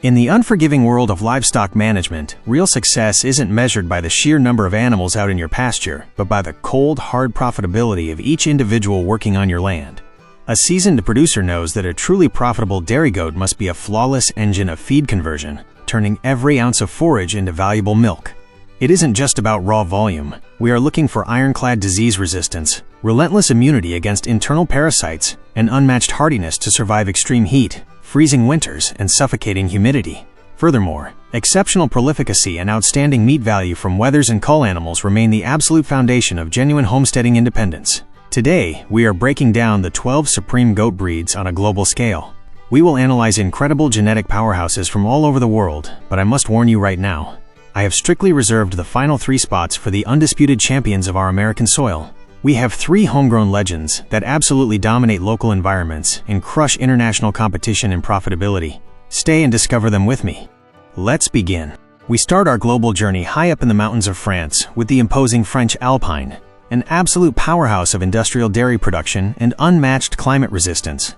In the unforgiving world of livestock management, real success isn't measured by the sheer number of animals out in your pasture, but by the cold, hard profitability of each individual working on your land. A seasoned producer knows that a truly profitable dairy goat must be a flawless engine of feed conversion, turning every ounce of forage into valuable milk. It isn't just about raw volume. We are looking for ironclad disease resistance, relentless immunity against internal parasites, and unmatched hardiness to survive extreme heat, freezing winters, and suffocating humidity. Furthermore, exceptional prolificacy and outstanding meat value from wethers and cull animals remain the absolute foundation of genuine homesteading independence. Today, we are breaking down the 12 supreme goat breeds on a global scale. We will analyze incredible genetic powerhouses from all over the world, but I must warn you right now, I have strictly reserved the final 3 spots for the undisputed champions of our American soil. We have 3 homegrown legends that absolutely dominate local environments and crush international competition and profitability. Stay and discover them with me. Let's begin. We start our global journey high up in the mountains of France with the imposing French Alpine, an absolute powerhouse of industrial dairy production and unmatched climate resistance.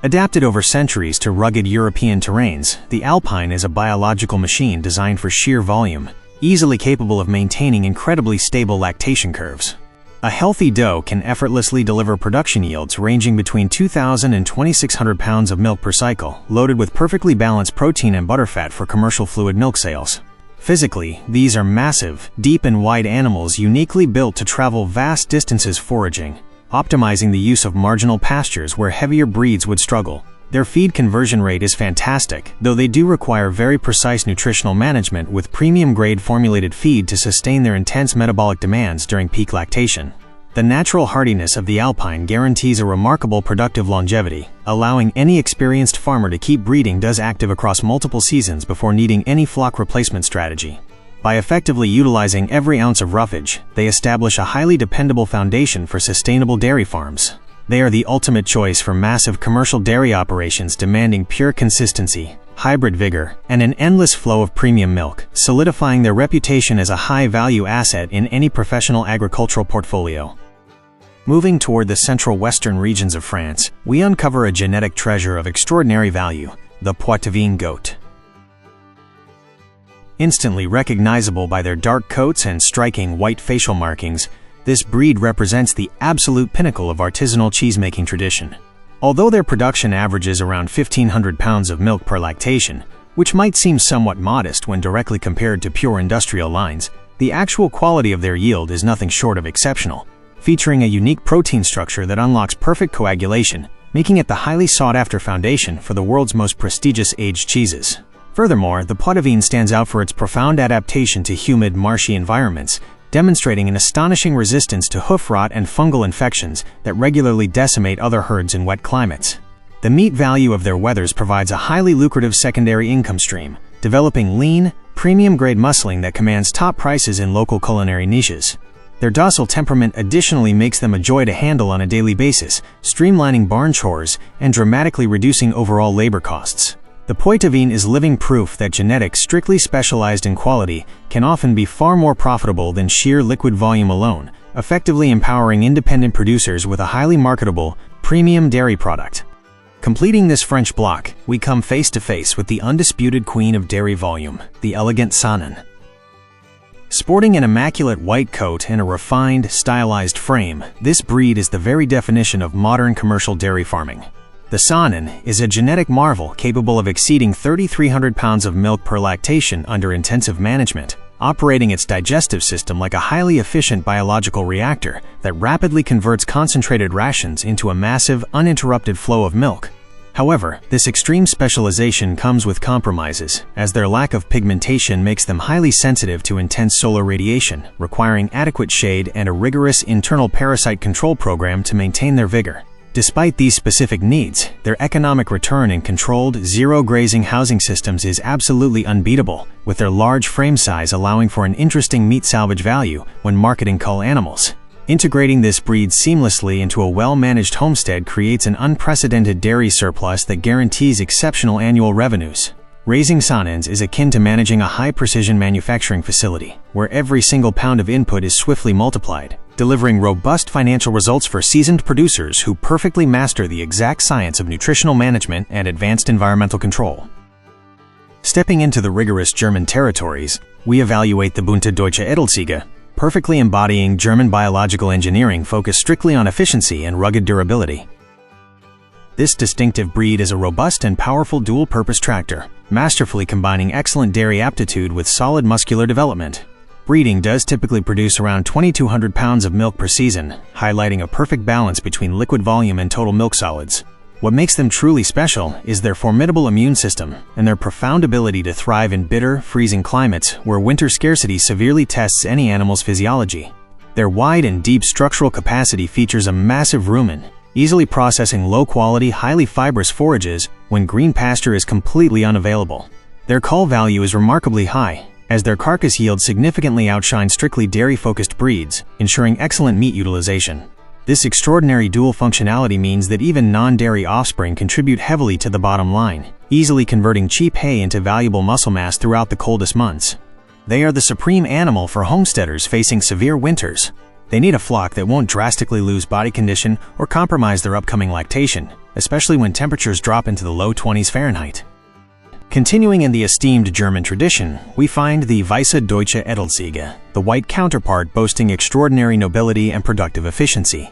Adapted over centuries to rugged European terrains, the Alpine is a biological machine designed for sheer volume, easily capable of maintaining incredibly stable lactation curves. A healthy doe can effortlessly deliver production yields ranging between 2,000 and 2,600 pounds of milk per cycle, loaded with perfectly balanced protein and butterfat for commercial fluid milk sales. Physically, these are massive, deep and wide animals uniquely built to travel vast distances foraging, optimizing the use of marginal pastures where heavier breeds would struggle. Their feed conversion rate is fantastic, though they do require very precise nutritional management with premium-grade formulated feed to sustain their intense metabolic demands during peak lactation. The natural hardiness of the Alpine guarantees a remarkable productive longevity, allowing any experienced farmer to keep breeding does active across multiple seasons before needing any flock replacement strategy. By effectively utilizing every ounce of roughage, they establish a highly dependable foundation for sustainable dairy farms. They are the ultimate choice for massive commercial dairy operations demanding pure consistency, hybrid vigor, and an endless flow of premium milk, solidifying their reputation as a high-value asset in any professional agricultural portfolio. Moving toward the central western regions of France, we uncover a genetic treasure of extraordinary value, the Poitevine goat. Instantly recognizable by their dark coats and striking white facial markings, this breed represents the absolute pinnacle of artisanal cheesemaking tradition. Although their production averages around 1,500 pounds of milk per lactation, which might seem somewhat modest when directly compared to pure industrial lines, the actual quality of their yield is nothing short of exceptional, featuring a unique protein structure that unlocks perfect coagulation, making it the highly sought-after foundation for the world's most prestigious aged cheeses. Furthermore, the Poitevine stands out for its profound adaptation to humid, marshy environments, demonstrating an astonishing resistance to hoof rot and fungal infections that regularly decimate other herds in wet climates. The meat value of their wethers provides a highly lucrative secondary income stream, developing lean, premium-grade muscling that commands top prices in local culinary niches. Their docile temperament additionally makes them a joy to handle on a daily basis, streamlining barn chores and dramatically reducing overall labor costs. The Poitevine is living proof that genetics strictly specialized in quality can often be far more profitable than sheer liquid volume alone, effectively empowering independent producers with a highly marketable, premium dairy product. Completing this French block, we come face to face with the undisputed queen of dairy volume, the elegant Saanen. Sporting an immaculate white coat and a refined, stylized frame, this breed is the very definition of modern commercial dairy farming. The Saanen is a genetic marvel capable of exceeding 3,300 pounds of milk per lactation under intensive management, operating its digestive system like a highly efficient biological reactor that rapidly converts concentrated rations into a massive, uninterrupted flow of milk. However, this extreme specialization comes with compromises, as their lack of pigmentation makes them highly sensitive to intense solar radiation, requiring adequate shade and a rigorous internal parasite control program to maintain their vigor. Despite these specific needs, their economic return in controlled, zero-grazing housing systems is absolutely unbeatable, with their large frame size allowing for an interesting meat salvage value when marketing cull animals. Integrating this breed seamlessly into a well-managed homestead creates an unprecedented dairy surplus that guarantees exceptional annual revenues. Raising Saanens is akin to managing a high-precision manufacturing facility, where every single pound of input is swiftly multiplied, delivering robust financial results for seasoned producers who perfectly master the exact science of nutritional management and advanced environmental control. Stepping into the rigorous German territories, we evaluate the Bunte Deutsche Edelziege, perfectly embodying German biological engineering focused strictly on efficiency and rugged durability. This distinctive breed is a robust and powerful dual-purpose tractor, masterfully combining excellent dairy aptitude with solid muscular development. Breeding does typically produce around 2,200 pounds of milk per season, highlighting a perfect balance between liquid volume and total milk solids. What makes them truly special is their formidable immune system and their profound ability to thrive in bitter, freezing climates where winter scarcity severely tests any animal's physiology. Their wide and deep structural capacity features a massive rumen, easily processing low-quality, highly fibrous forages when green pasture is completely unavailable. Their cull value is remarkably high, as their carcass yield significantly outshines strictly dairy-focused breeds, ensuring excellent meat utilization. This extraordinary dual functionality means that even non-dairy offspring contribute heavily to the bottom line, easily converting cheap hay into valuable muscle mass throughout the coldest months. They are the supreme animal for homesteaders facing severe winters. They need a flock that won't drastically lose body condition or compromise their upcoming lactation, especially when temperatures drop into the low 20s Fahrenheit. Continuing in the esteemed German tradition, we find the Weiße Deutsche Edelziege, the white counterpart boasting extraordinary nobility and productive efficiency.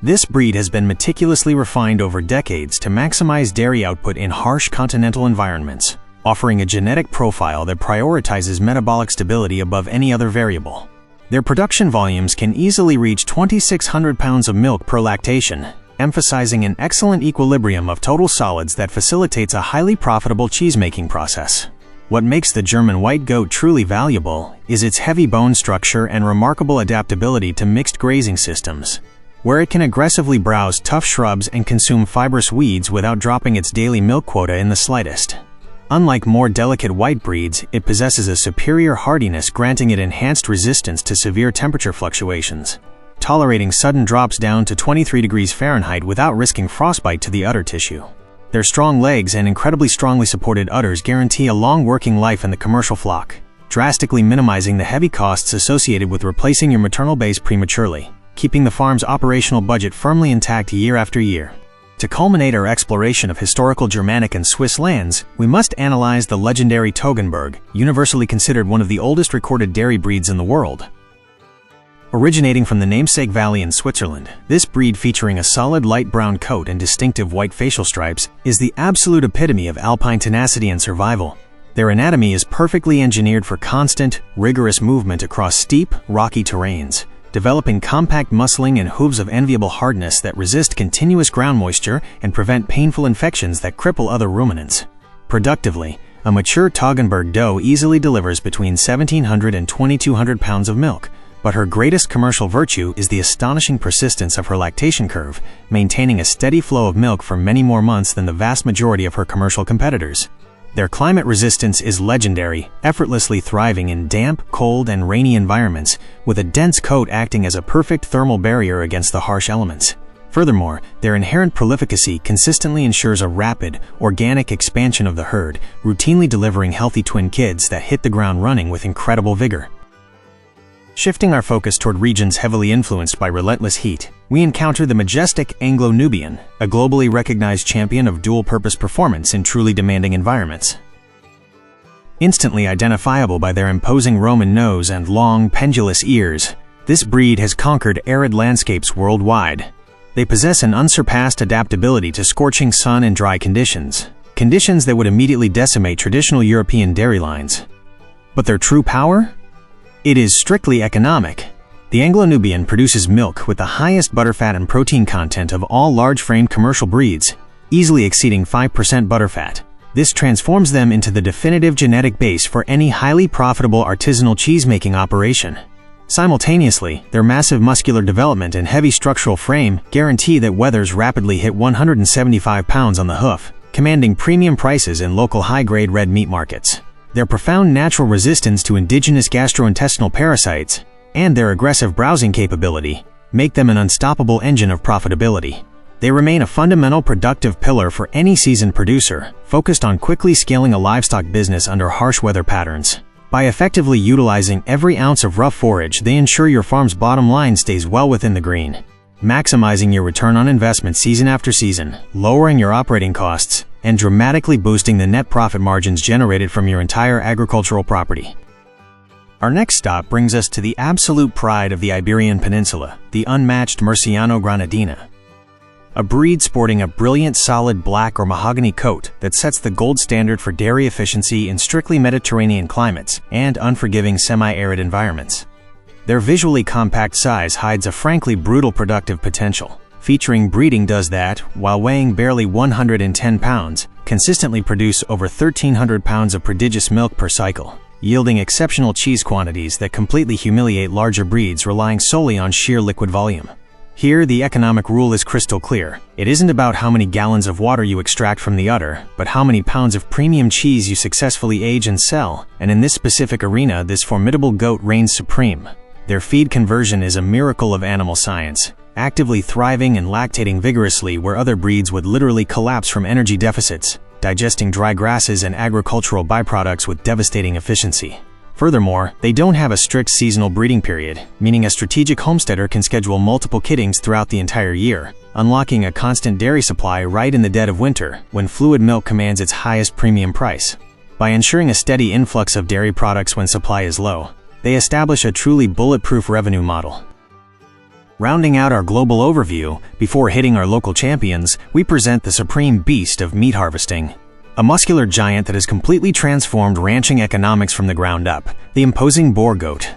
This breed has been meticulously refined over decades to maximize dairy output in harsh continental environments, offering a genetic profile that prioritizes metabolic stability above any other variable. Their production volumes can easily reach 2,600 pounds of milk per lactation, emphasizing an excellent equilibrium of total solids that facilitates a highly profitable cheese-making process. What makes the German white goat truly valuable is its heavy bone structure and remarkable adaptability to mixed grazing systems, where it can aggressively browse tough shrubs and consume fibrous weeds without dropping its daily milk quota in the slightest. Unlike more delicate white breeds, it possesses a superior hardiness, granting it enhanced resistance to severe temperature fluctuations, tolerating sudden drops down to 23 degrees Fahrenheit without risking frostbite to the udder tissue. Their strong legs and incredibly strongly supported udders guarantee a long working life in the commercial flock, drastically minimizing the heavy costs associated with replacing your maternal base prematurely, keeping the farm's operational budget firmly intact year after year. To culminate our exploration of historical Germanic and Swiss lands, we must analyze the legendary Toggenburg, universally considered one of the oldest recorded dairy breeds in the world. Originating from the namesake valley in Switzerland, this breed, featuring a solid light brown coat and distinctive white facial stripes, is the absolute epitome of Alpine tenacity and survival. Their anatomy is perfectly engineered for constant, rigorous movement across steep, rocky terrains, developing compact muscling and hooves of enviable hardness that resist continuous ground moisture and prevent painful infections that cripple other ruminants. Productively, a mature Toggenburg doe easily delivers between 1,700 and 2,200 pounds of milk, but her greatest commercial virtue is the astonishing persistence of her lactation curve, maintaining a steady flow of milk for many more months than the vast majority of her commercial competitors. Their climate resistance is legendary, effortlessly thriving in damp, cold, and rainy environments, with a dense coat acting as a perfect thermal barrier against the harsh elements. Furthermore, their inherent prolificacy consistently ensures a rapid, organic expansion of the herd, routinely delivering healthy twin kids that hit the ground running with incredible vigor. Shifting our focus toward regions heavily influenced by relentless heat, we encounter the majestic Anglo-Nubian, a globally recognized champion of dual-purpose performance in truly demanding environments. Instantly identifiable by their imposing Roman nose and long, pendulous ears, this breed has conquered arid landscapes worldwide. They possess an unsurpassed adaptability to scorching sun and dry conditions that would immediately decimate traditional European dairy lines. But their true power? It is strictly economic. The Anglo-Nubian produces milk with the highest butterfat and protein content of all large-framed commercial breeds, easily exceeding 5% butterfat. This transforms them into the definitive genetic base for any highly profitable artisanal cheese-making operation. Simultaneously, their massive muscular development and heavy structural frame guarantee that wethers rapidly hit 175 pounds on the hoof, commanding premium prices in local high-grade red meat markets. Their profound natural resistance to indigenous gastrointestinal parasites and their aggressive browsing capability make them an unstoppable engine of profitability. They remain a fundamental productive pillar for any seasoned producer, focused on quickly scaling a livestock business under harsh weather patterns. By effectively utilizing every ounce of rough forage, they ensure your farm's bottom line stays well within the green, maximizing your return on investment season after season, lowering your operating costs, and dramatically boosting the net profit margins generated from your entire agricultural property. Our next stop brings us to the absolute pride of the Iberian Peninsula, the unmatched Murciano-Granadina. A breed sporting a brilliant solid black or mahogany coat that sets the gold standard for dairy efficiency in strictly Mediterranean climates and unforgiving semi-arid environments. Their visually compact size hides a frankly brutal productive potential. Featuring breeding does that, while weighing barely 110 pounds, consistently produce over 1,300 pounds of prodigious milk per cycle, yielding exceptional cheese quantities that completely humiliate larger breeds relying solely on sheer liquid volume. Here, the economic rule is crystal clear. It isn't about how many gallons of water you extract from the udder, but how many pounds of premium cheese you successfully age and sell, and in this specific arena, this formidable goat reigns supreme. Their feed conversion is a miracle of animal science, actively thriving and lactating vigorously where other breeds would literally collapse from energy deficits, digesting dry grasses and agricultural byproducts with devastating efficiency. Furthermore, they don't have a strict seasonal breeding period, meaning a strategic homesteader can schedule multiple kittings throughout the entire year, unlocking a constant dairy supply right in the dead of winter, when fluid milk commands its highest premium price. By ensuring a steady influx of dairy products when supply is low, they establish a truly bulletproof revenue model. Rounding out our global overview, before hitting our local champions, we present the supreme beast of meat harvesting. A muscular giant that has completely transformed ranching economics from the ground up, the imposing Boer goat.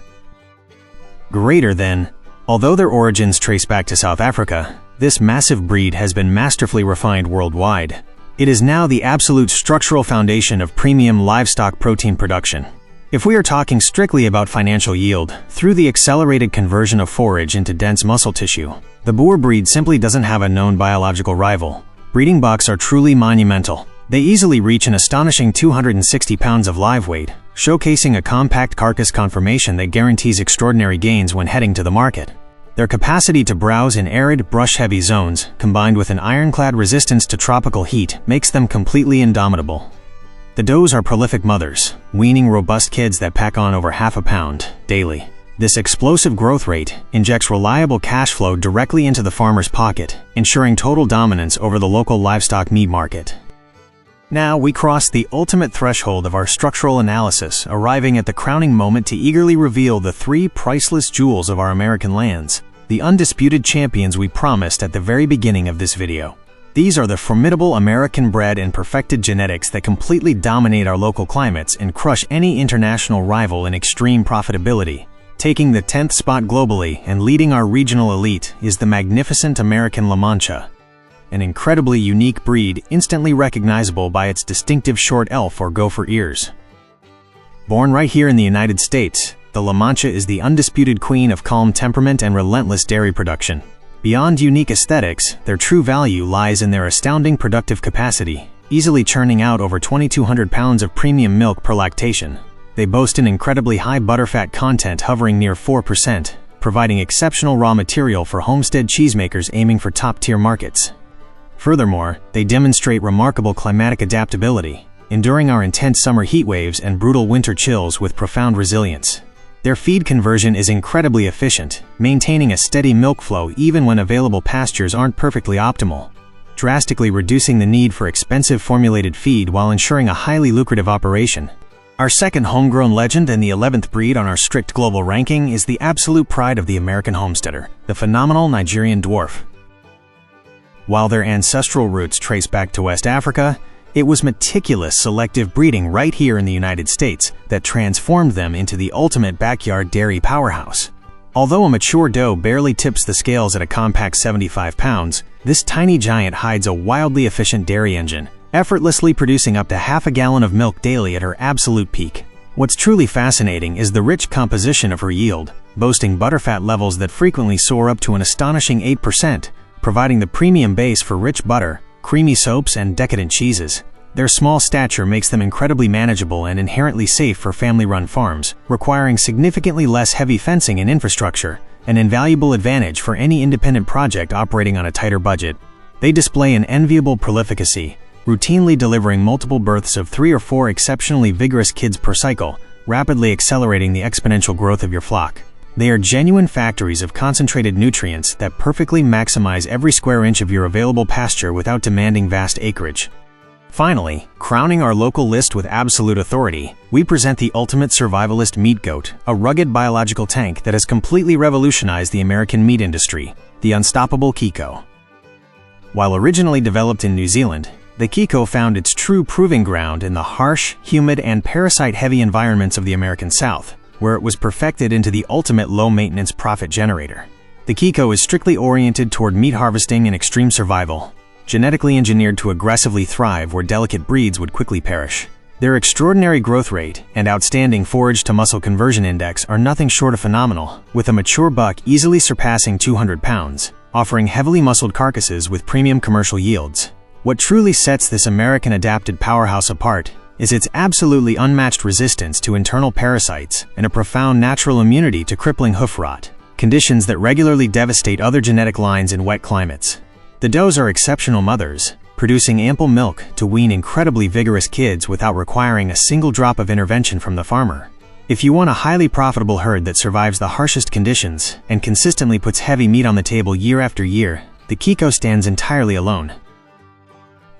Greater than, although their origins trace back to South Africa, this massive breed has been masterfully refined worldwide. It is now the absolute structural foundation of premium livestock protein production. If we are talking strictly about financial yield, through the accelerated conversion of forage into dense muscle tissue, the Boer breed simply doesn't have a known biological rival. Breeding bucks are truly monumental. They easily reach an astonishing 260 pounds of live weight, showcasing a compact carcass conformation that guarantees extraordinary gains when heading to the market. Their capacity to browse in arid, brush-heavy zones, combined with an ironclad resistance to tropical heat, makes them completely indomitable. The does are prolific mothers, weaning robust kids that pack on over half a pound daily. This explosive growth rate injects reliable cash flow directly into the farmer's pocket, ensuring total dominance over the local livestock meat market. Now we cross the ultimate threshold of our structural analysis, arriving at the crowning moment to eagerly reveal the three priceless jewels of our American lands, the undisputed champions we promised at the very beginning of this video. These are the formidable American-bred and perfected genetics that completely dominate our local climates and crush any international rival in extreme profitability. Taking the 10th spot globally and leading our regional elite is the magnificent American LaMancha, an incredibly unique breed instantly recognizable by its distinctive short elf or gopher ears. Born right here in the United States, the LaMancha is the undisputed queen of calm temperament and relentless dairy production. Beyond unique aesthetics, their true value lies in their astounding productive capacity, easily churning out over 2,200 pounds of premium milk per lactation. They boast an incredibly high butterfat content hovering near 4%, providing exceptional raw material for homestead cheesemakers aiming for top-tier markets. Furthermore, they demonstrate remarkable climatic adaptability, enduring our intense summer heat waves and brutal winter chills with profound resilience. Their feed conversion is incredibly efficient, maintaining a steady milk flow even when available pastures aren't perfectly optimal, drastically reducing the need for expensive formulated feed while ensuring a highly lucrative operation. Our second homegrown legend and the 11th breed on our strict global ranking is the absolute pride of the American homesteader, the phenomenal Nigerian Dwarf. While their ancestral roots trace back to West Africa, it was meticulous selective breeding right here in the United States that transformed them into the ultimate backyard dairy powerhouse. Although a mature doe barely tips the scales at a compact 75 pounds, this tiny giant hides a wildly efficient dairy engine, effortlessly producing up to half a gallon of milk daily at her absolute peak. What's truly fascinating is the rich composition of her yield, boasting butterfat levels that frequently soar up to an astonishing 8%, providing the premium base for rich butter, creamy soaps, and decadent cheeses. Their small stature makes them incredibly manageable and inherently safe for family-run farms, requiring significantly less heavy fencing and infrastructure, an invaluable advantage for any independent project operating on a tighter budget. They display an enviable prolificacy, routinely delivering multiple births of 3 or 4 exceptionally vigorous kids per cycle, rapidly accelerating the exponential growth of your flock. They are genuine factories of concentrated nutrients that perfectly maximize every square inch of your available pasture without demanding vast acreage. Finally, crowning our local list with absolute authority, we present the ultimate survivalist meat goat, a rugged biological tank that has completely revolutionized the American meat industry, the unstoppable Kiko. While originally developed in New Zealand, the Kiko found its true proving ground in the harsh, humid, and parasite-heavy environments of the American South, where it was perfected into the ultimate low-maintenance profit generator. The Kiko is strictly oriented toward meat harvesting and extreme survival, genetically engineered to aggressively thrive where delicate breeds would quickly perish. Their extraordinary growth rate and outstanding forage-to-muscle conversion index are nothing short of phenomenal, with a mature buck easily surpassing 200 pounds, offering heavily muscled carcasses with premium commercial yields. What truly sets this American adapted powerhouse apart is its absolutely unmatched resistance to internal parasites and a profound natural immunity to crippling hoof rot, conditions that regularly devastate other genetic lines in wet climates. The does are exceptional mothers, producing ample milk to wean incredibly vigorous kids without requiring a single drop of intervention from the farmer. If you want a highly profitable herd that survives the harshest conditions and consistently puts heavy meat on the table year after year, the Kiko stands entirely alone.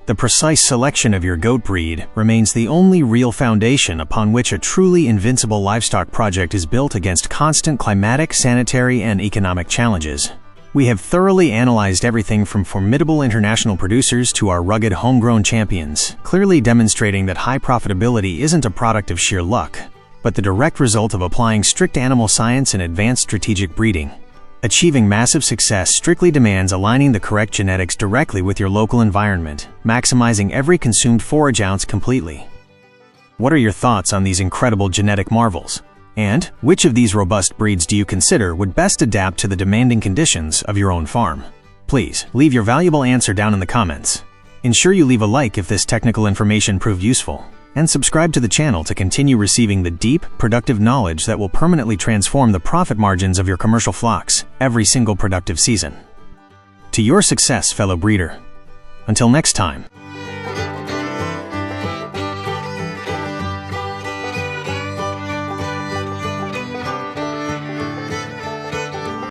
The precise selection of your goat breed remains the only real foundation upon which a truly invincible livestock project is built against constant climatic, sanitary, and economic challenges. We have thoroughly analyzed everything from formidable international producers to our rugged homegrown champions, clearly demonstrating that high profitability isn't a product of sheer luck, but the direct result of applying strict animal science and advanced strategic breeding. Achieving massive success strictly demands aligning the correct genetics directly with your local environment, maximizing every consumed forage ounce completely. What are your thoughts on these incredible genetic marvels? And which of these robust breeds do you consider would best adapt to the demanding conditions of your own farm? Please leave your valuable answer down in the comments. Ensure you leave a like if this technical information proved useful, and subscribe to the channel to continue receiving the deep, productive knowledge that will permanently transform the profit margins of your commercial flocks every single productive season. To your success, fellow breeder. Until next time.